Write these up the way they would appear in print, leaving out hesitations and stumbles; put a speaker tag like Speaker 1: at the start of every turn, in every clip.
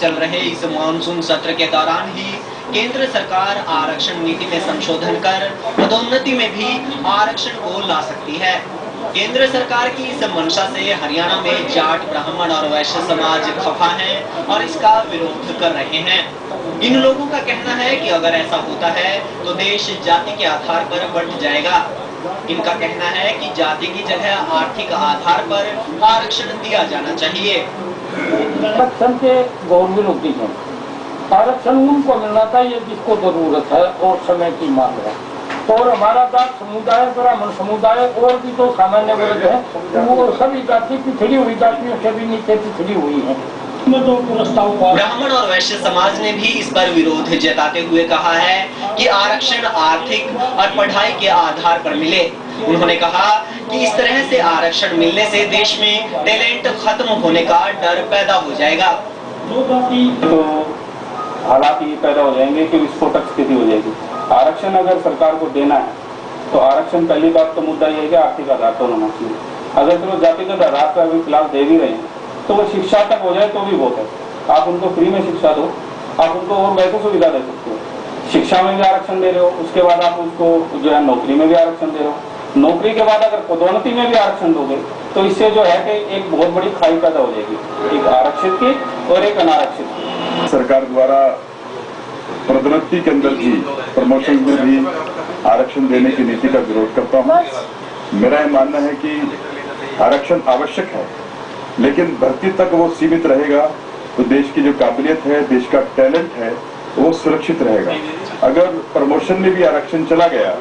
Speaker 1: चल रहे इस मानसून सत्र के दौरान ही केंद्र सरकार आरक्षण नीति में संशोधन कर पदोन्नति में भी आरक्षण को ला सकती है। केंद्र सरकार की इस मंशा से हरियाणा में जाट, ब्राह्मण और वैश्य समाज खफा है और इसका विरोध कर रहे हैं। इन लोगों का कहना है कि अगर ऐसा होता है तो देश जाति के आधार पर बंट जाएगा। इनका कहना है कि जाति की जगह आर्थिक आधार पर आरक्षण दिया जाना चाहिए।
Speaker 2: आरक्षण के गौरव होती है, आरक्षण उनको मिलना चाहिए जिसको जरूरत है और समय की मांग है। और हमारा जाट समुदाय, ब्राह्मण समुदाय और भी तो सामान्य वर्ग है, वो सभी जाति पिछड़ी हुई जातियों से भी नीचे पिछड़ी हुई है।
Speaker 1: ब्राह्मण और वैश्य समाज ने भी इस पर विरोध जताते हुए कहा है कि आरक्षण आर्थिक और पढ़ाई के आधार पर मिले। उन्होंने कहा कि इस तरह से आरक्षण मिलने से देश में टैलेंट खत्म होने का डर पैदा हो जाएगा।
Speaker 3: तो हालात ये पैदा हो जाएंगे कि विस्फोटक स्थिति हो जाएगी। आरक्षण अगर सरकार को देना है तो आरक्षण, पहली बात तो मुद्दा ये है कि आर्थिक आधार पर होना चाहिए। अगर तो जातिगत आधार पर अभी फिलहाल दे भी रहे हैं तो वो शिक्षा तक हो जाए तो भी बहुत है। आप उनको फ्री में शिक्षा दो, आप उनको और वैसे सुविधा दे सकते हो। शिक्षा में भी आरक्षण दे रहे हो, उसके बाद आप उसको जो है नौकरी में भी आरक्षण दे रहे हो। नौकरी के बाद अगर पदोन्नति में भी आरक्षण दोगे तो इससे जो है कि एक बहुत बड़ी खाई पैदा हो जाएगी, एक आरक्षित की और एक अनारक्षित की।
Speaker 4: सरकार द्वारा पदोन्नति के अंदर भी, प्रमोशन में भी आरक्षण देने की नीति का विरोध करता हूँ। मेरा यह मानना है कि आरक्षण आवश्यक है, लेकिन भर्ती तक वो सीमित रहेगा तो देश की जो काबिलियत है, देश का टैलेंट है, वो सुरक्षित रहेगा। अगर प्रमोशन में भी आरक्षण चला गया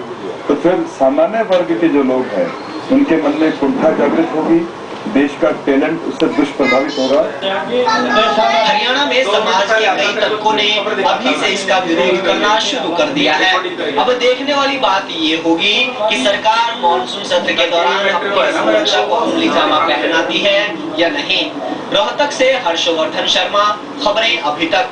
Speaker 4: तो फिर सामान्य वर्ग के जो लोग हैं उनके मन में कुंठा जागृत होगी, देश का टैलेंट उससे दुष्प्रभावित होगा।
Speaker 1: हरियाणा में समाज के कई तबकों ने अभी से इसका विरोध करना शुरू कर दिया है। अब देखने वाली बात ये होगी कि सरकार मानसून सत्र के दौरान अपनी सुरक्षा को अमली जामा पहनाती है या नहीं। रोहतक से हर्षवर्धन शर्मा, खबरें अभी तक।